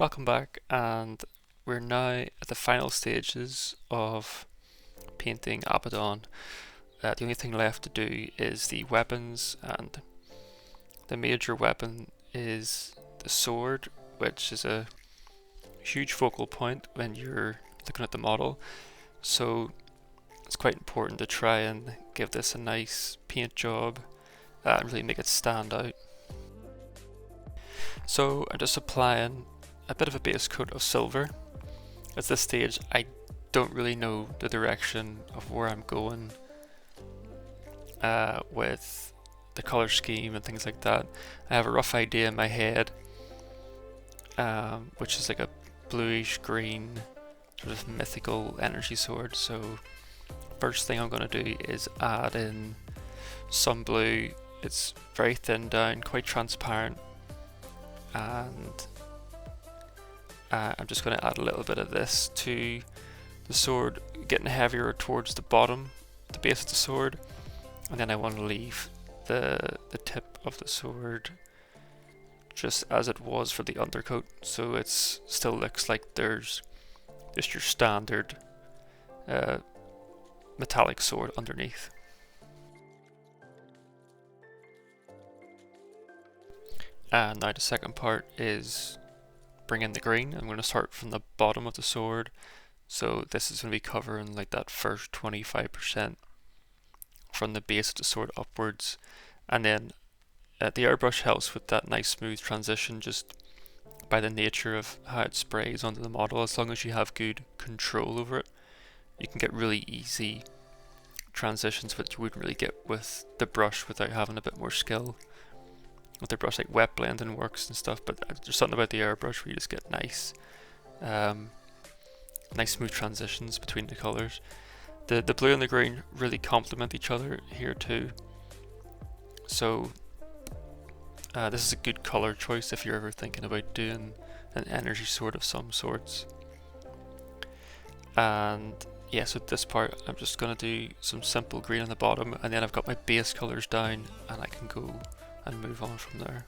Welcome back, and we're now at the final stages of painting Abaddon. The only thing left to do is the weapons, and the major weapon is the sword, which is a huge focal point when you're looking at the model. So it's quite important to try and give this a nice paint job and really make it stand out. So I'm just applying a bit of a base coat of silver. At this stage I don't really know the direction of where I'm going with the color scheme and things like that. I have a rough idea in my head, which is like a bluish green sort of mythical energy sword. So first thing I'm going to do is add in some blue. It's very thin down, quite transparent, and I'm just going to add a little bit of this to the sword, getting heavier towards the bottom, the base of the sword, and then I want to leave the tip of the sword just as it was for the undercoat, so it still looks like there's just your standard metallic sword underneath. And now the second part is bring in the green. I'm going to start from the bottom of the sword, so this is going to be covering like that first 25% from the base of the sword upwards, and then the airbrush helps with that nice smooth transition just by the nature of how it sprays onto the model. As long as you have good control over it, you can get really easy transitions which you wouldn't really get with the brush without having a bit more skill. With the brush, like wet blending works and stuff, but there's something about the airbrush where you just get nice smooth transitions between the colors. The blue and the green really complement each other here too, so this is a good color choice if you're ever thinking about doing an energy sword of some sorts. And yeah, so this part I'm just going to do some simple green on the bottom, and then I've got my base colors down and I can go and move on from there.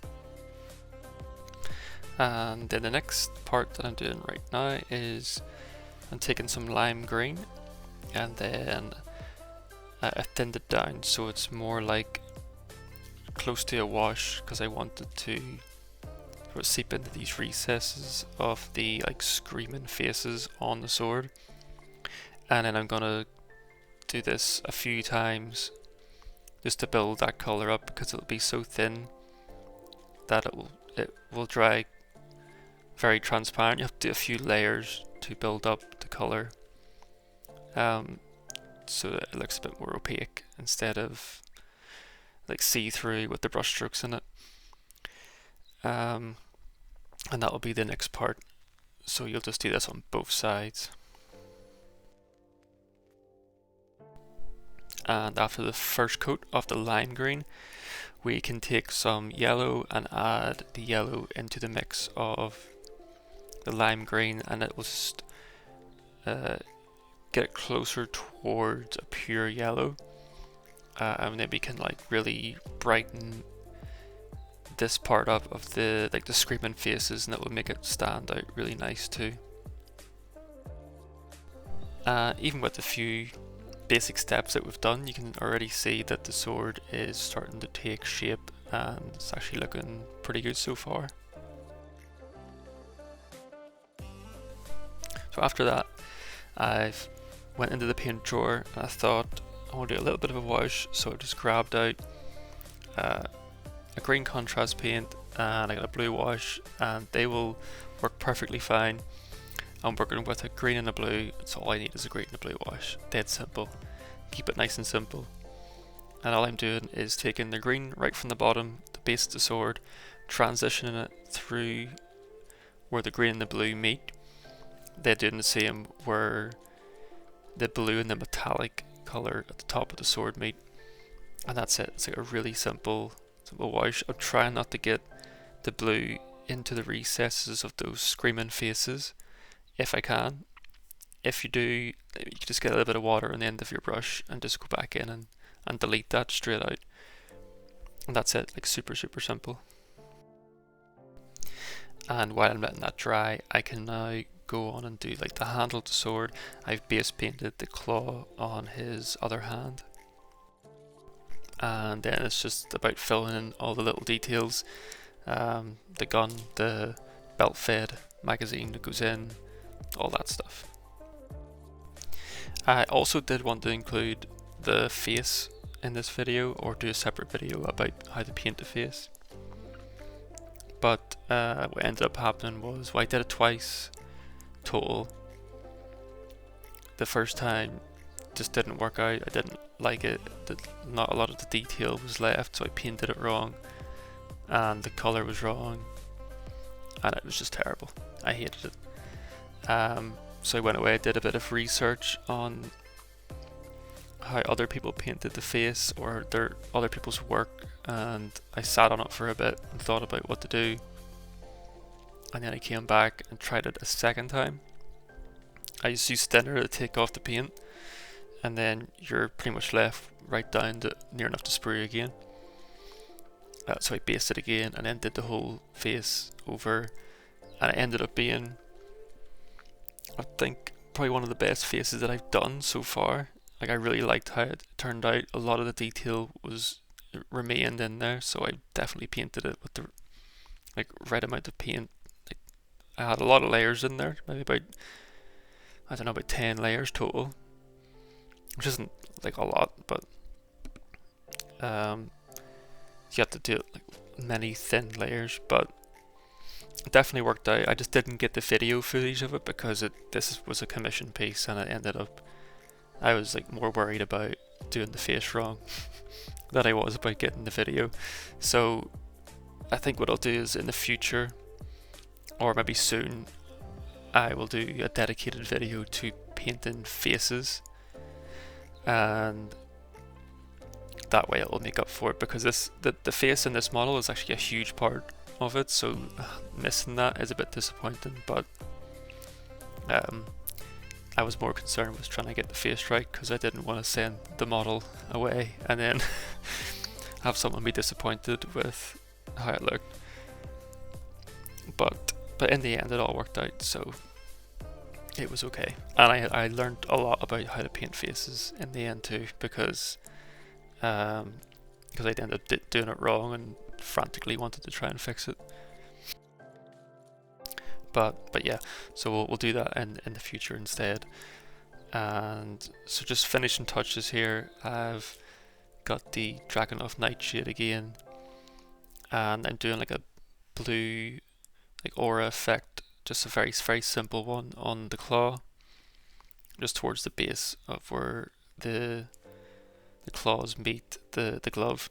And then the next part that I'm doing right now is I'm taking some lime green and then I thinned it down so it's more like close to a wash, because I wanted to sort of seep into these recesses of the like screaming faces on the sword. And then I'm gonna do this a few times just to build that color up, because it'll be so thin that it will dry very transparent. You have to do a few layers to build up the color, so that it looks a bit more opaque instead of like see-through with the brush strokes in it. And that will be the next part, so you'll just do this on both sides. And after the first coat of the lime green, we can take some yellow and add the yellow into the mix of the lime green, and it will just get it closer towards a pure yellow, and then we can like really brighten this part up of the like the screaming faces, and it will make it stand out really nice too. Even with a few basic steps that we've done, you can already see that the sword is starting to take shape and it's actually looking pretty good so far. So after that, I've went into the paint drawer and I thought I want to do a little bit of a wash, so I just grabbed out a green contrast paint and I got a blue wash, and they will work perfectly fine. I'm working with a green and a blue, so all I need is a green and a blue wash. Dead simple. Keep it nice and simple. And all I'm doing is taking the green right from the bottom, the base of the sword, transitioning it through where the green and the blue meet. They're doing the same where the blue and the metallic colour at the top of the sword meet. And that's it. It's like a really simple wash. I'm trying not to get the blue into the recesses of those screaming faces if I can. If you do, you can just get a little bit of water on the end of your brush and just go back in and delete that straight out. And that's it, like super simple. And while I'm letting that dry, I can now go on and do like the handle of the sword. I've base painted the claw on his other hand, and then it's just about filling in all the little details, the gun, the belt fed magazine that goes in, all that stuff. I also did want to include the face in this video, or do a separate video about how to paint the face, but what ended up happening was, well, I did it twice total. The first time just didn't work out. I didn't like it. Not a lot of the detail was left, so I painted it wrong, and the color was wrong, and it was just terrible. I hated it. So I went away, did a bit of research on how other people painted the face, or other people's work, and I sat on it for a bit and thought about what to do, and then I came back and tried it a second time. I just used thinner to take off the paint, and then you're pretty much left right down to near enough to spray again. So I based it again and then did the whole face over, and it ended up being, I think, probably one of the best faces that I've done so far. Like, I really liked how it turned out. A lot of the detail remained in there, so I definitely painted it with the right amount of paint. Like, I had a lot of layers in there, maybe about, I don't know, about 10 layers total, which isn't like a lot, but you have to do it like many thin layers, but it definitely worked out. I just didn't get the video footage of it because this was a commission piece, and it ended up, I was like more worried about doing the face wrong than I was about getting the video. So I think what I'll do is, in the future, or maybe soon, I will do a dedicated video to painting faces, and that way it will make up for it, because the face in this model is actually a huge part of it, so missing that is a bit disappointing. But I was more concerned with trying to get the face right, because I didn't want to send the model away and then have someone be disappointed with how it looked. But in the end it all worked out, so it was okay. And I learned a lot about how to paint faces in the end too, because I'd ended up doing it wrong and frantically wanted to try and fix it. But yeah, so we'll do that in the future instead. And so just finishing touches here, I've got the Drach'nyen Nightshade again, and I'm doing like a blue like aura effect, just a very simple one on the claw, just towards the base of where the claws meet the glove.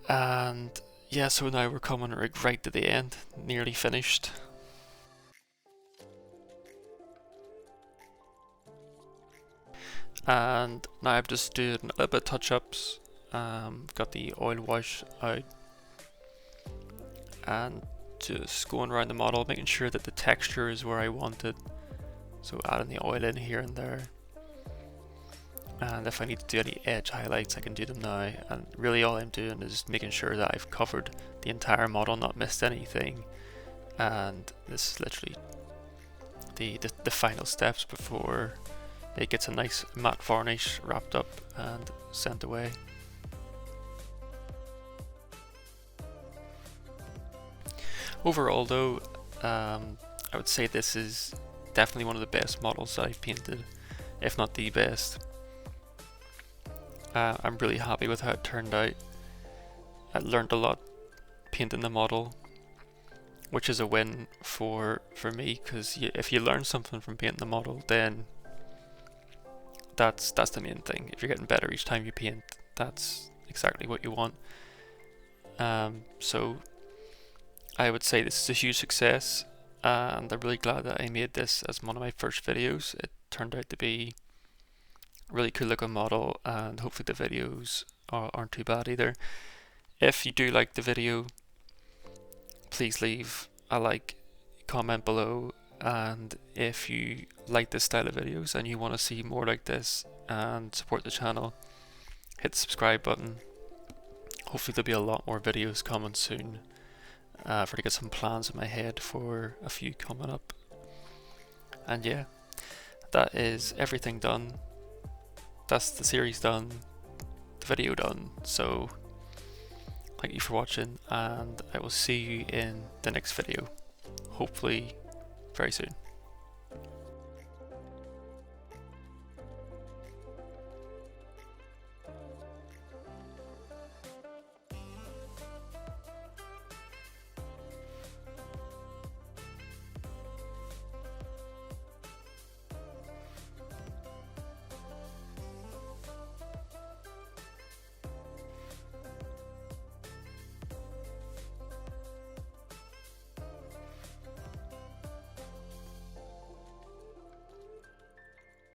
And yeah, so now we're coming right to the end, nearly finished. And now I'm just doing a little bit of touch-ups. Got the oil wash out, and just going around the model, making sure that the texture is where I want it. So adding the oil in here and there. And if I need to do any edge highlights, I can do them now. And really all I'm doing is making sure that I've covered the entire model, not missed anything. And this is literally the final steps before it gets a nice matte varnish wrapped up and sent away. Overall though, I would say this is definitely one of the best models that I've painted, if not the best. I'm really happy with how it turned out. I learned a lot painting the model, which is a win for me, because if you learn something from painting the model, then that's the main thing. If you're getting better each time you paint, that's exactly what you want. So I would say this is a huge success, and I'm really glad that I made this as one of my first videos. It turned out to be a really cool looking model, and hopefully the videos aren't too bad either. If you do like the video, please leave a like, comment below, and if you like this style of videos and you want to see more like this and support the channel, hit the subscribe button. Hopefully there'll be a lot more videos coming soon, I've already got some plans in my head for a few coming up. And yeah, that is everything done. That's the series done, the video done. So thank you for watching, and I will see you in the next video, hopefully very soon.